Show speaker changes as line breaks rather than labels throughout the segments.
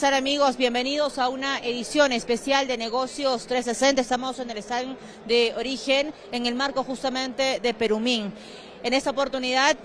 Amigos, bienvenidos a una edición especial de Negocios 360. Estamos en el stand de Origen en el marco justamente de Perumín. En esta oportunidad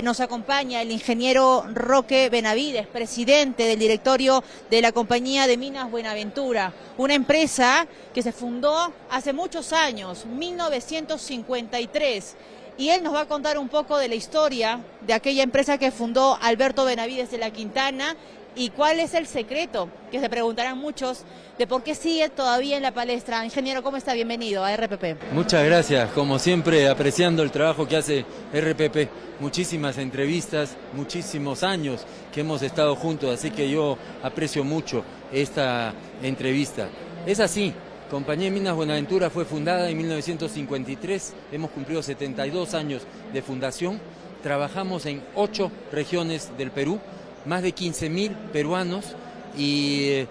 nos acompaña el ingeniero Roque Benavides, presidente del directorio de la compañía de Minas Buenaventura, una empresa que se fundó hace muchos años, 1953. Y él nos va a contar un poco de la historia de aquella empresa que fundó Alberto Benavides de la Quintana. ¿Y cuál es el secreto? Que se preguntarán muchos de por qué sigue todavía en la palestra. Ingeniero, ¿cómo está? Bienvenido a RPP.
Muchas gracias, como siempre apreciando el trabajo que hace RPP. Muchísimas entrevistas, muchísimos años que hemos estado juntos, así que yo aprecio mucho esta entrevista. Es así, Compañía Minas Buenaventura fue fundada en 1953, hemos cumplido 72 años de fundación, trabajamos en 8 regiones del Perú, más de 15.000 peruanos y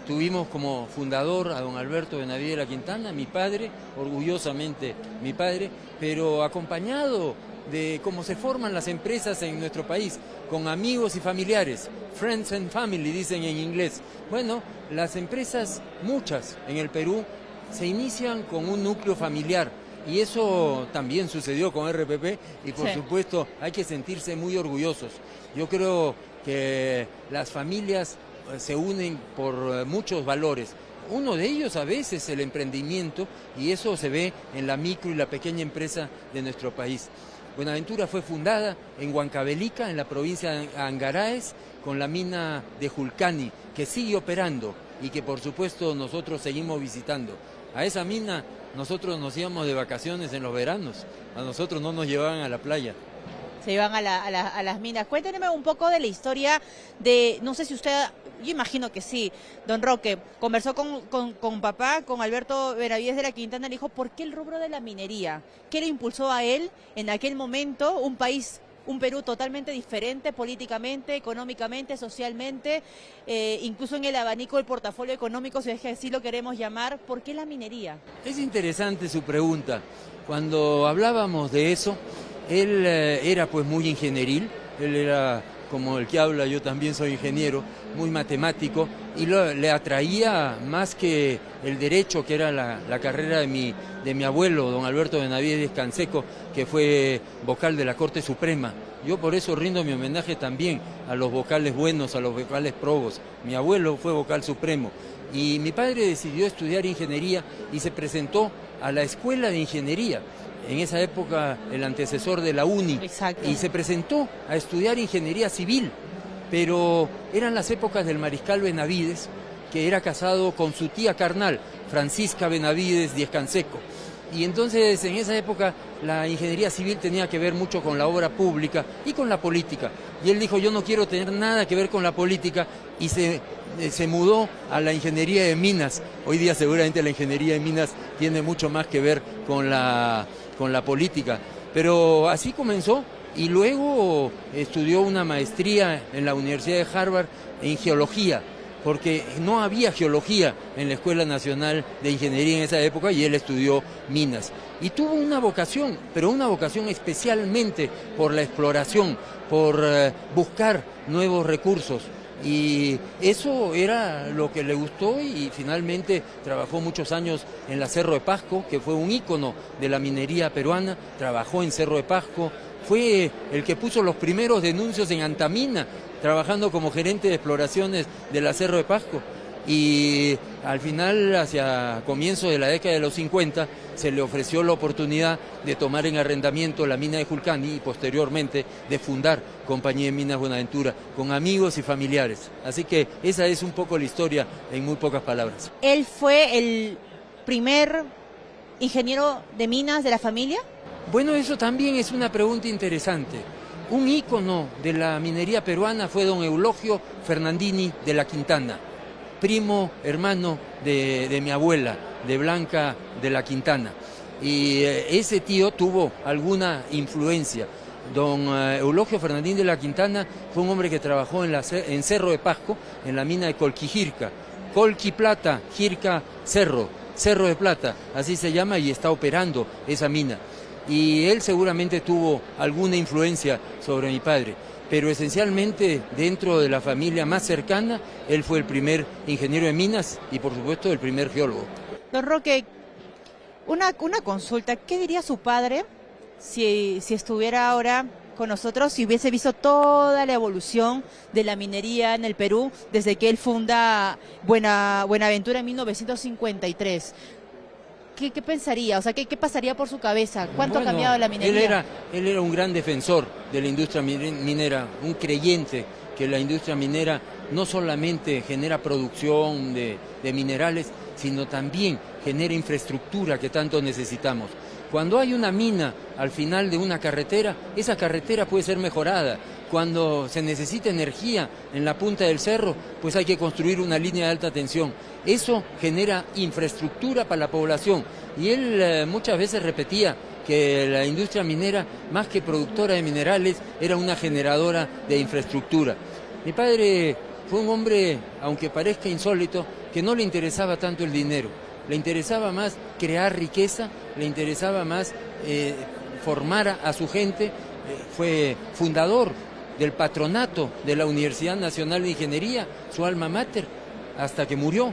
tuvimos como fundador a don Alberto Benavides de la Quintana, mi padre, orgullosamente mi padre, pero acompañado de cómo se forman las empresas en nuestro país, con amigos y familiares, friends and family dicen en inglés. Bueno, las empresas, muchas en el Perú, se inician con un núcleo familiar. Y eso también sucedió con RPP y por supuesto hay que sentirse muy orgullosos. Yo creo que las familias se unen por muchos valores. Uno de ellos a veces es el emprendimiento y eso se ve en la micro y la pequeña empresa de nuestro país. Buenaventura fue fundada en Huancavelica, en la provincia de Angaraes, con la mina de Julcani, que sigue operando y que por supuesto nosotros seguimos visitando. A esa mina nosotros nos íbamos de vacaciones en los veranos, a nosotros no nos llevaban a la playa.
Se iban a las minas. Cuéntenme un poco de la historia de, no sé si usted, yo imagino que sí, don Roque, conversó con papá, con Alberto Benavides de la Quintana, le dijo, ¿por qué el rubro de la minería? ¿Qué le impulsó a él en aquel momento, un país, un Perú totalmente diferente políticamente, económicamente, socialmente, incluso en el abanico del portafolio económico, si es que así lo queremos llamar? ¿Por qué la minería?
Es interesante su pregunta. Cuando hablábamos de eso, él era pues muy ingenieril, él era como el que habla, yo también soy ingeniero, muy matemático, y le atraía más que el derecho, que era la carrera de mi abuelo, don Alberto Benavides Canseco, que fue vocal de la Corte Suprema. Yo por eso rindo mi homenaje también a los vocales buenos, a los vocales probos. Mi abuelo fue vocal supremo y mi padre decidió estudiar ingeniería y se presentó a la Escuela de Ingeniería. En esa época el antecesor de la UNI.
Exacto.
Y se presentó a estudiar ingeniería civil, pero eran las épocas del mariscal Benavides, que era casado con su tía carnal, Francisca Benavides Díez Canseco. Y entonces en esa época la ingeniería civil tenía que ver mucho con la obra pública y con la política. Y él dijo, yo no quiero tener nada que ver con la política, y se mudó a la ingeniería de minas. Hoy día seguramente la ingeniería de minas tiene mucho más que ver con la política, pero así comenzó y luego estudió una maestría en la Universidad de Harvard en geología, porque no había geología en la Escuela Nacional de Ingeniería en esa época y él estudió minas. Y tuvo una vocación, pero una vocación especialmente por la exploración, por buscar nuevos recursos. Y eso era lo que le gustó y finalmente trabajó muchos años en la Cerro de Pasco, que fue un ícono de la minería peruana, trabajó en Cerro de Pasco, fue el que puso los primeros denuncios en Antamina, trabajando como gerente de exploraciones de la Cerro de Pasco. Y al final, hacia comienzos de la década de los 50, se le ofreció la oportunidad de tomar en arrendamiento la mina de Julcani y posteriormente de fundar Compañía de Minas Buenaventura con amigos y familiares. Así que esa es un poco la historia en muy pocas palabras.
¿Él fue el primer ingeniero de minas de la familia?
Bueno, eso también es una pregunta interesante. Un ícono de la minería peruana fue don Eulogio Fernandini de la Quintana, primo hermano de mi abuela, de Blanca de la Quintana. Y ese tío tuvo alguna influencia. Don Eulogio Fernandín de la Quintana fue un hombre que trabajó en Cerro de Pasco, en la mina de Colquijirca. Colqui Plata, Jirca, Cerro de Plata, así se llama, y está operando esa mina. Y él seguramente tuvo alguna influencia sobre mi padre. pero esencialmente dentro de la familia más cercana, él fue el primer ingeniero de minas y por supuesto el primer geólogo.
Don Roque, una consulta, ¿qué diría su padre si estuviera ahora con nosotros, si hubiese visto toda la evolución de la minería en el Perú desde que él funda Buenaventura en 1953? ¿Qué pensaría? O sea, ¿qué pasaría por su cabeza? ¿Cuánto ha cambiado la minería?
Él era un gran defensor de la industria minera, un creyente que la industria minera no solamente genera producción de minerales, sino también genera infraestructura que tanto necesitamos. Cuando hay una mina al final de una carretera, esa carretera puede ser mejorada. Cuando se necesita energía en la punta del cerro, pues hay que construir una línea de alta tensión. Eso genera infraestructura para la población. Y él muchas veces repetía que la industria minera, más que productora de minerales, era una generadora de infraestructura. Mi padre fue un hombre, aunque parezca insólito, que no le interesaba tanto el dinero. Le interesaba más crear riqueza, le interesaba más formar a su gente. Fue fundador del patronato de la Universidad Nacional de Ingeniería, su alma mater, hasta que murió.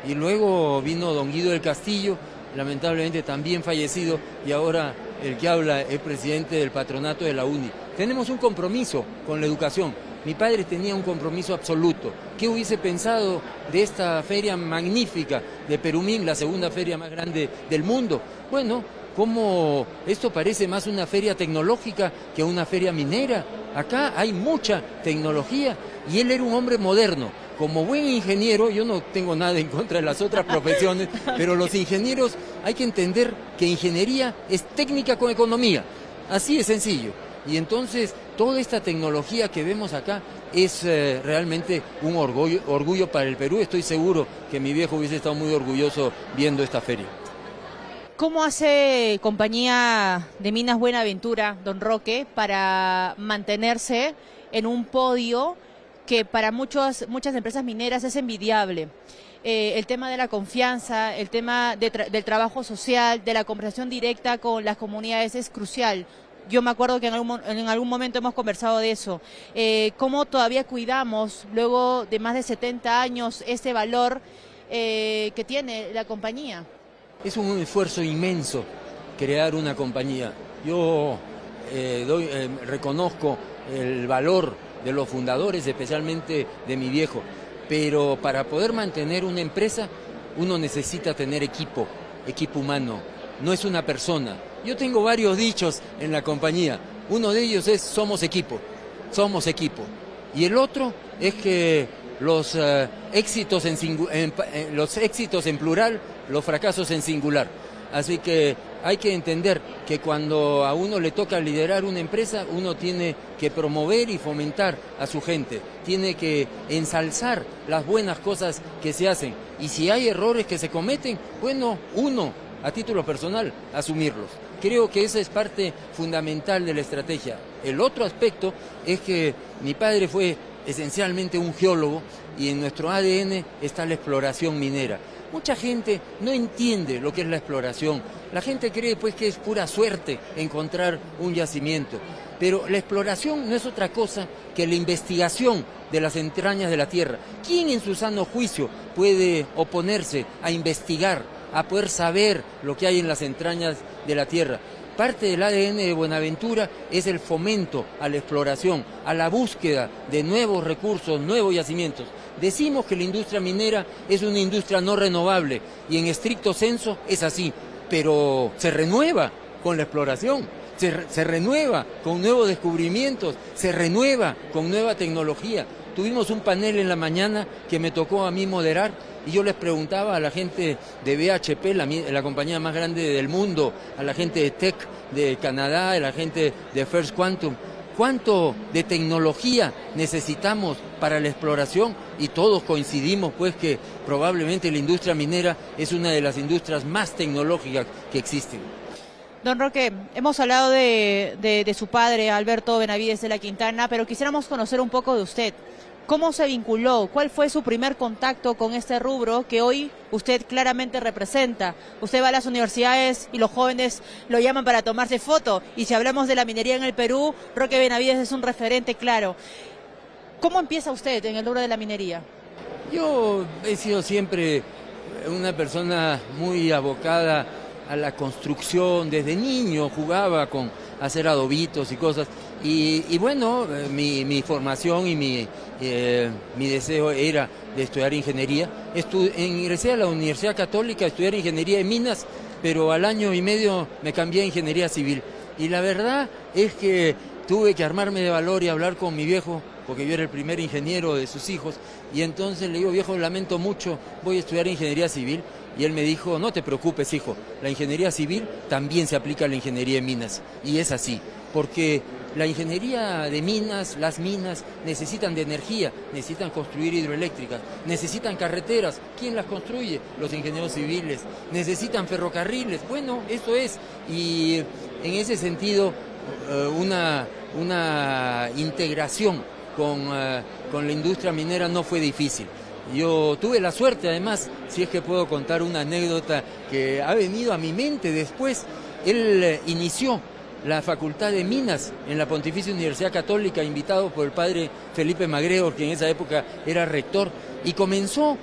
Y luego vino don Guido del Castillo, lamentablemente también fallecido, y ahora el que habla es presidente del patronato de la UNI. Tenemos un compromiso con la educación. Mi padre tenía un compromiso absoluto. ¿Qué hubiese pensado de esta feria magnífica de Perumín, la segunda feria más grande del mundo? Bueno, como esto parece más una feria tecnológica que una feria minera. Acá hay mucha tecnología y él era un hombre moderno. Como buen ingeniero, yo no tengo nada en contra de las otras profesiones, pero los ingenieros hay que entender que ingeniería es técnica con economía. Así de sencillo. Y entonces toda esta tecnología que vemos acá es realmente un orgullo para el Perú. Estoy seguro que mi viejo hubiese estado muy orgulloso viendo esta feria.
¿Cómo hace Compañía de Minas Buenaventura, don Roque, para mantenerse en un podio que para muchas empresas mineras es envidiable? El tema de la confianza, el tema del trabajo social, de la conversación directa con las comunidades es crucial. Yo me acuerdo que en algún momento hemos conversado de eso. ¿Cómo todavía cuidamos, luego de más de 70 años, ese valor que tiene la compañía?
Es un esfuerzo inmenso crear una compañía. Yo reconozco el valor de los fundadores, especialmente de mi viejo, pero para poder mantener una empresa uno necesita tener equipo humano, no es una persona. Yo tengo varios dichos en la compañía, uno de ellos es somos equipo, y el otro es que los éxitos en plural, los fracasos en singular. Así que hay que entender que cuando a uno le toca liderar una empresa, uno tiene que promover y fomentar a su gente, tiene que ensalzar las buenas cosas que se hacen. Y si hay errores que se cometen, bueno, uno, a título personal, asumirlos. Creo que esa es parte fundamental de la estrategia. El otro aspecto es que mi padre fue esencialmente un geólogo y en nuestro ADN está la exploración minera. Mucha gente no entiende lo que es la exploración. La gente cree pues que es pura suerte encontrar un yacimiento. Pero la exploración no es otra cosa que la investigación de las entrañas de la tierra. ¿Quién en su sano juicio puede oponerse a investigar, a poder saber lo que hay en las entrañas de la tierra? Parte del ADN de Buenaventura es el fomento a la exploración, a la búsqueda de nuevos recursos, nuevos yacimientos. Decimos que la industria minera es una industria no renovable y en estricto senso es así, pero se renueva con la exploración, se renueva con nuevos descubrimientos, se renueva con nueva tecnología. Tuvimos un panel en la mañana que me tocó a mí moderar y yo les preguntaba a la gente de BHP, la compañía más grande del mundo, a la gente de Teck de Canadá, a la gente de First Quantum, ¿cuánto de tecnología necesitamos para la exploración? Y todos coincidimos pues que probablemente la industria minera es una de las industrias más tecnológicas que existen.
Don Roque, hemos hablado de su padre, Alberto Benavides de la Quintana, pero quisiéramos conocer un poco de usted. ¿Cómo se vinculó? ¿Cuál fue su primer contacto con este rubro que hoy usted claramente representa? Usted va a las universidades y los jóvenes lo llaman para tomarse foto. Y si hablamos de la minería en el Perú, Roque Benavides es un referente claro. ¿Cómo empieza usted en el rubro de la minería?
Yo he sido siempre una persona muy abocada a la construcción. Desde niño jugaba con hacer adobitos y cosas. Y bueno, mi formación y mi deseo era de estudiar ingeniería. Ingresé a la Universidad Católica a estudiar ingeniería de minas, pero al año y medio me cambié a ingeniería civil. Y la verdad es que tuve que armarme de valor y hablar con mi viejo, porque yo era el primer ingeniero de sus hijos, y entonces le digo: viejo, lamento mucho, voy a estudiar ingeniería civil. Y él me dijo: no te preocupes, hijo, la ingeniería civil también se aplica a la ingeniería de minas. Y es así, porque la ingeniería de minas, las minas necesitan de energía, necesitan construir hidroeléctricas, necesitan carreteras. ¿Quién las construye? Los ingenieros civiles. Necesitan ferrocarriles. Bueno, eso es. Y en ese sentido, una integración con la industria minera no fue difícil. Yo tuve la suerte, además, si es que puedo contar una anécdota que ha venido a mi mente después. Él inició la Facultad de Minas en la Pontificia Universidad Católica, invitado por el padre Felipe Magregor, que en esa época era rector, y comenzó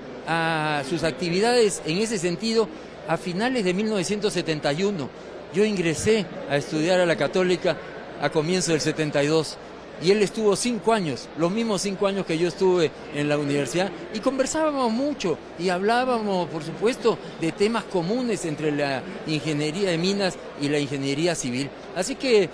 sus actividades en ese sentido a finales de 1971. Yo ingresé a estudiar a la Católica a comienzos del 72. Y él estuvo 5 años, los mismos 5 años que yo estuve en la universidad, y conversábamos mucho y hablábamos, por supuesto, de temas comunes entre la ingeniería de minas y la ingeniería civil. Así que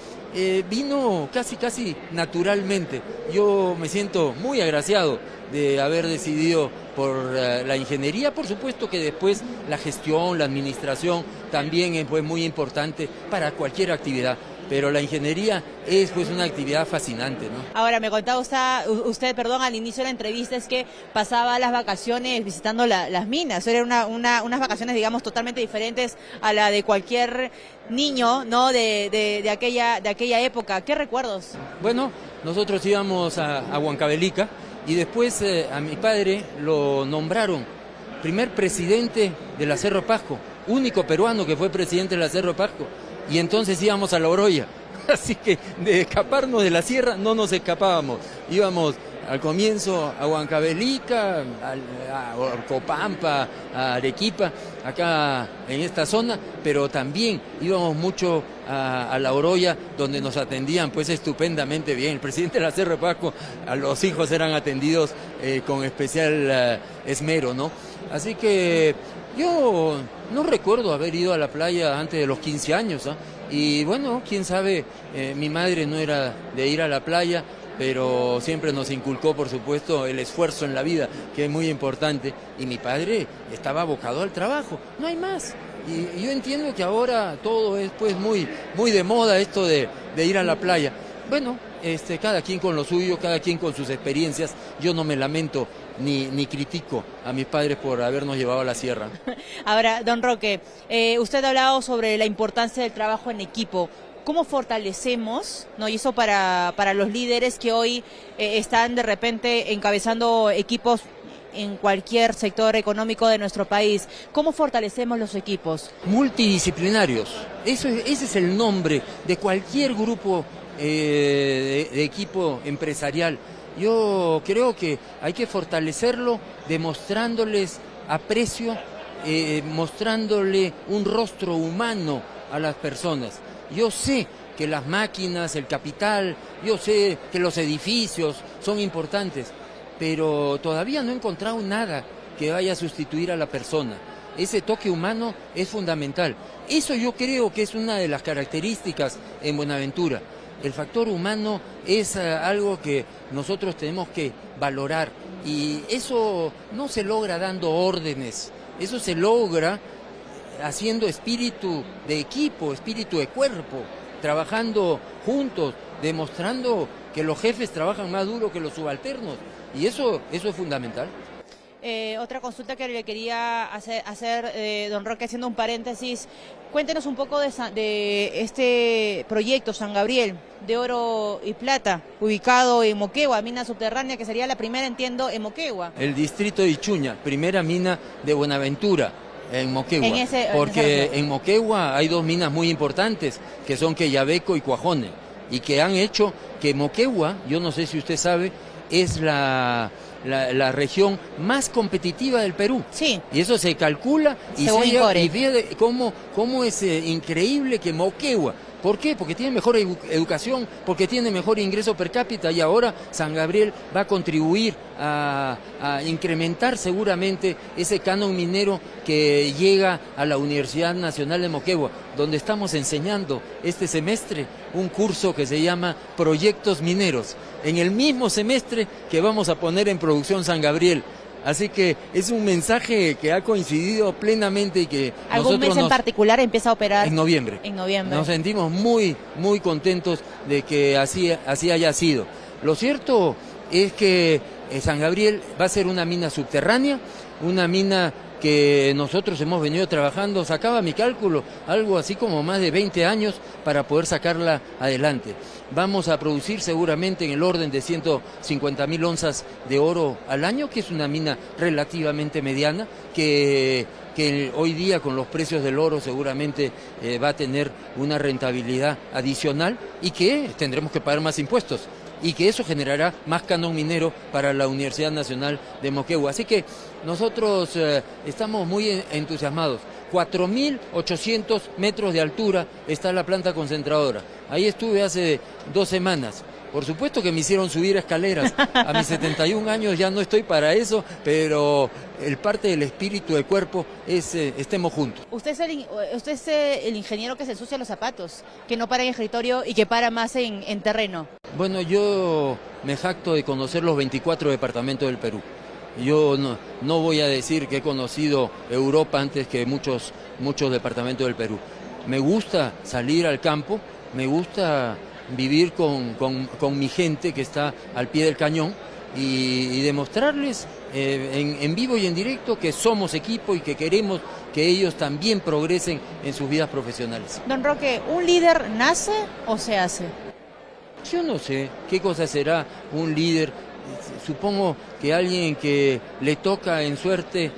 vino casi naturalmente. Yo me siento muy agraciado de haber decidido por la ingeniería. Por supuesto que después la gestión, la administración también fue muy importante para cualquier actividad. Pero la ingeniería es pues una actividad fascinante, ¿no?
Ahora, me contaba usted, al inicio de la entrevista, es que pasaba las vacaciones visitando las minas. Eran unas vacaciones, digamos, totalmente diferentes a la de cualquier niño, ¿no? de aquella época. ¿Qué recuerdos?
Bueno, nosotros íbamos a Huancavelica y después a mi padre lo nombraron primer presidente de la Cerro Pasco, único peruano que fue presidente de la Cerro Pasco. Y entonces íbamos a La Oroya, así que de escaparnos de la sierra no nos escapábamos. Íbamos al comienzo a Huancavelica, a Orcopampa, a Arequipa, acá en esta zona, pero también íbamos mucho a La Oroya, donde nos atendían pues estupendamente bien. El presidente de la Cerro Pasco, a los hijos eran atendidos con especial esmero, ¿no? Así que yo no recuerdo haber ido a la playa antes de los 15 años, ¿eh? Y bueno, quién sabe, mi madre no era de ir a la playa, pero siempre nos inculcó, por supuesto, el esfuerzo en la vida, que es muy importante, y mi padre estaba abocado al trabajo, no hay más. Y yo entiendo que ahora todo es pues muy de moda esto de ir a la playa. Bueno, cada quien con lo suyo, cada quien con sus experiencias. Yo no me lamento ni critico a mis padres por habernos llevado a la sierra.
Ahora, don Roque, usted ha hablado sobre la importancia del trabajo en equipo. ¿Cómo fortalecemos, no? Y eso para los líderes que hoy están de repente encabezando equipos en cualquier sector económico de nuestro país? ¿Cómo fortalecemos los equipos?
Multidisciplinarios. Ese es el nombre de cualquier grupo de equipo empresarial. Yo creo que hay que fortalecerlo demostrándoles aprecio, mostrándole un rostro humano a las personas. Yo sé que las máquinas, el capital, yo sé que los edificios son importantes, pero todavía no he encontrado nada que vaya a sustituir a la persona. Ese toque humano es fundamental. Eso yo creo que es una de las características en Buenaventura. El factor humano es algo que nosotros tenemos que valorar, y eso no se logra dando órdenes, eso se logra haciendo espíritu de equipo, espíritu de cuerpo, trabajando juntos, demostrando que los jefes trabajan más duro que los subalternos, y eso es fundamental.
Otra consulta que le quería hacer don Roque, haciendo un paréntesis. Cuéntenos un poco de este proyecto San Gabriel de oro y plata, ubicado en Moquegua, mina subterránea, que sería la primera, entiendo, en Moquegua.
El distrito de Ichuña, primera mina de Buenaventura en Moquegua. Porque en Moquegua hay dos minas muy importantes, que son Queyabeco y Cuajone, y que han hecho que Moquegua, yo no sé si usted sabe, es la región más competitiva del Perú.
Sí.
Y eso se calcula y fíjate cómo es increíble que Moquegua. ¿Por qué? Porque tiene mejor educación, porque tiene mejor ingreso per cápita, y ahora San Gabriel va a contribuir a incrementar seguramente ese canon minero que llega a la Universidad Nacional de Moquegua, donde estamos enseñando este semestre un curso que se llama Proyectos Mineros, en el mismo semestre que vamos a poner en producción San Gabriel. Así que es un mensaje que ha coincidido plenamente y que
¿algún mes en particular empieza a operar?
En noviembre.
En noviembre.
Nos sentimos muy contentos de que así haya sido. Lo cierto es que San Gabriel va a ser una mina subterránea, una mina que nosotros hemos venido trabajando, sacaba mi cálculo, algo así como más de 20 años para poder sacarla adelante. Vamos a producir seguramente en el orden de 150.000 onzas de oro al año, que es una mina relativamente mediana, que hoy día con los precios del oro seguramente va a tener una rentabilidad adicional y que tendremos que pagar más impuestos, y que eso generará más canon minero para la Universidad Nacional de Moquegua. Así que nosotros estamos muy entusiasmados. 4.800 metros de altura está la planta concentradora. Ahí estuve hace 2 semanas. Por supuesto que me hicieron subir escaleras. A mis 71 años ya no estoy para eso, pero el parte del espíritu, del cuerpo, es estemos juntos.
Usted es el ingeniero que se ensucia los zapatos, que no para en escritorio y que para más en terreno.
Bueno, yo me jacto de conocer los 24 departamentos del Perú. Yo no voy a decir que he conocido Europa antes que muchos departamentos del Perú. Me gusta salir al campo, me gusta vivir con mi gente que está al pie del cañón y demostrarles en vivo y en directo que somos equipo y que queremos que ellos también progresen en sus vidas profesionales.
Don Roque, ¿un líder nace o se hace?
Yo no sé qué cosa será un líder. Supongo que alguien que le toca en suerte,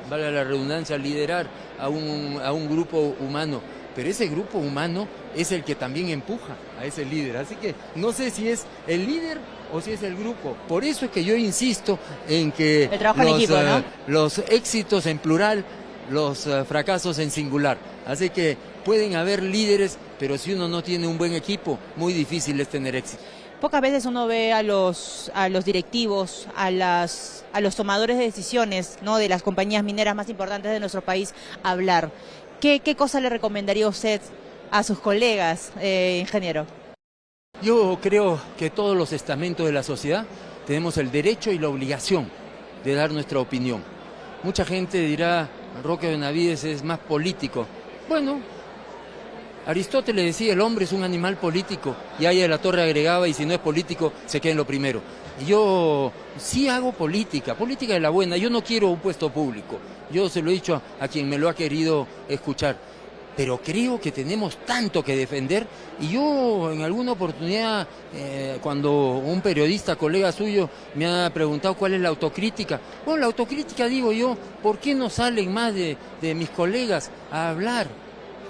valga la redundancia, liderar a un grupo humano, pero ese grupo humano es el que también empuja a ese líder. Así que no sé si es el líder o si es el grupo. Por eso es que yo insisto en que los éxitos en plural, los fracasos en singular. Así que pueden haber líderes, pero si uno no tiene un buen equipo, muy difícil es tener éxito.
Pocas veces uno ve a los directivos, a los tomadores de decisiones, ¿no?, de las compañías mineras más importantes de nuestro país hablar. ¿Qué cosa le recomendaría usted a sus colegas, ingeniero?
Yo creo que todos los estamentos de la sociedad tenemos el derecho y la obligación de dar nuestra opinión. Mucha gente dirá, Roque Benavides es más político. Bueno, Aristóteles decía, el hombre es un animal político, y Aya de la Torre agregaba, y si no es político, se queda en lo primero. Yo sí hago política de la buena. Yo no quiero un puesto público. Yo se lo he dicho a quien me lo ha querido escuchar. Pero creo que tenemos tanto que defender, y yo en alguna oportunidad, cuando un periodista, colega suyo, me ha preguntado cuál es la autocrítica. Bueno, la autocrítica, digo yo, ¿por qué no salen más de mis colegas a hablar?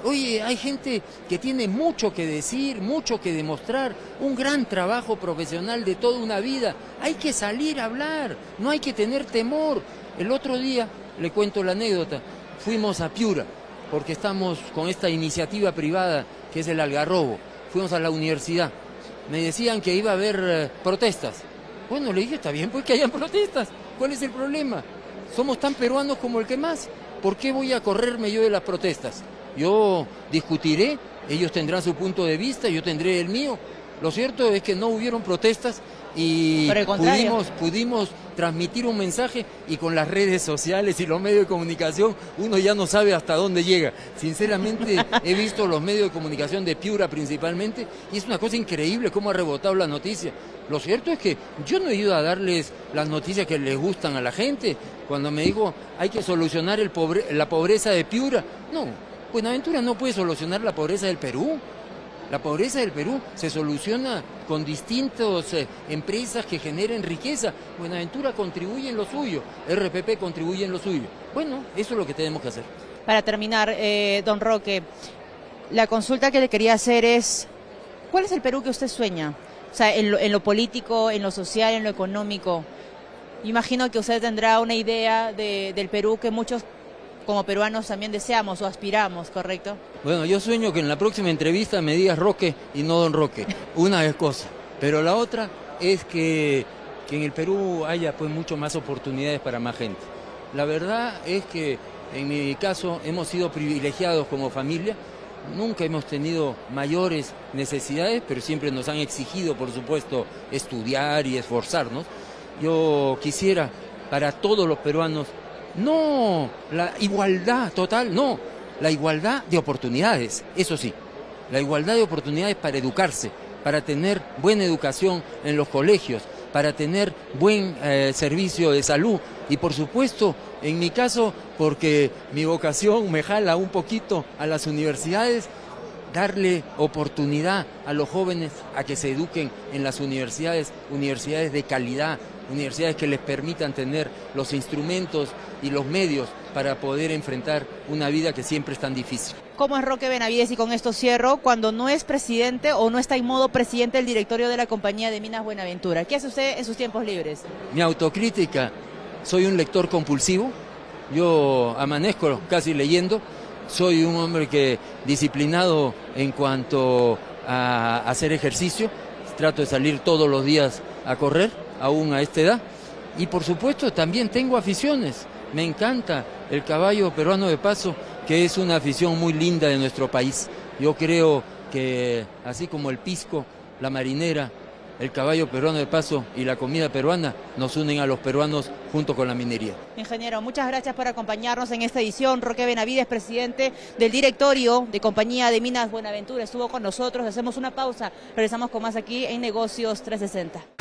Oye, hay gente que tiene mucho que decir, mucho que demostrar, un gran trabajo profesional de toda una vida. Hay que salir a hablar, no hay que tener temor. El otro día, le cuento la anécdota, fuimos a Piura, porque estamos con esta iniciativa privada que es el Algarrobo. Fuimos a la universidad. Me decían que iba a haber protestas. Bueno, le dije, está bien, pues que hayan protestas. ¿Cuál es el problema? Somos tan peruanos como el que más. ¿Por qué voy a correrme yo de las protestas? Yo discutiré, ellos tendrán su punto de vista, yo tendré el mío. Lo cierto es que no hubieron protestas y pudimos transmitir un mensaje, y con las redes sociales y los medios de comunicación uno ya no sabe hasta dónde llega. Sinceramente he visto los medios de comunicación de Piura principalmente, y es una cosa increíble cómo ha rebotado la noticia. Lo cierto es que yo no he ido a darles las noticias que les gustan a la gente. Cuando me digo hay que solucionar la pobreza de Piura, no, Buenaventura no puede solucionar la pobreza del Perú. La pobreza del Perú se soluciona con distintas empresas que generen riqueza. Buenaventura contribuye en lo suyo, RPP contribuye en lo suyo. Bueno, eso es lo que tenemos que hacer.
Para terminar, don Roque, la consulta que le quería hacer es, ¿cuál es el Perú que usted sueña? O sea, en lo político, en lo social, en lo económico. Imagino que usted tendrá una idea del Perú que muchos como peruanos también deseamos o aspiramos, ¿correcto?
Bueno, yo sueño que en la próxima entrevista me digas Roque y no don Roque. Una es cosa. Pero la otra es que en el Perú haya pues mucho más oportunidades para más gente. La verdad es que en mi caso hemos sido privilegiados como familia. Nunca hemos tenido mayores necesidades, pero siempre nos han exigido, por supuesto, estudiar y esforzarnos. Yo quisiera para todos los peruanos, no la igualdad total, no, la igualdad de oportunidades, eso sí, la igualdad de oportunidades para educarse, para tener buena educación en los colegios, para tener buen servicio de salud y por supuesto, en mi caso, porque mi vocación me jala un poquito a las universidades, darle oportunidad a los jóvenes a que se eduquen en las universidades de calidad, universidades que les permitan tener los instrumentos y los medios para poder enfrentar una vida que siempre es tan difícil.
¿Cómo es Roque Benavides, y con esto cierro, cuando no es presidente o no está en modo presidente del directorio de la Compañía de Minas Buenaventura? ¿Qué hace usted en sus tiempos libres?
Mi autocrítica, soy un lector compulsivo, yo amanezco casi leyendo, soy un hombre que disciplinado en cuanto a hacer ejercicio, trato de salir todos los días a correr, aún a esta edad, y por supuesto también tengo aficiones, me encanta el caballo peruano de paso, que es una afición muy linda de nuestro país. Yo creo que así como el pisco, la marinera, el caballo peruano de paso y la comida peruana nos unen a los peruanos junto con la minería.
Ingeniero, muchas gracias por acompañarnos en esta edición. Roque Benavides, presidente del directorio de Compañía de Minas Buenaventura, estuvo con nosotros. Hacemos una pausa, regresamos con más aquí en Negocios 360.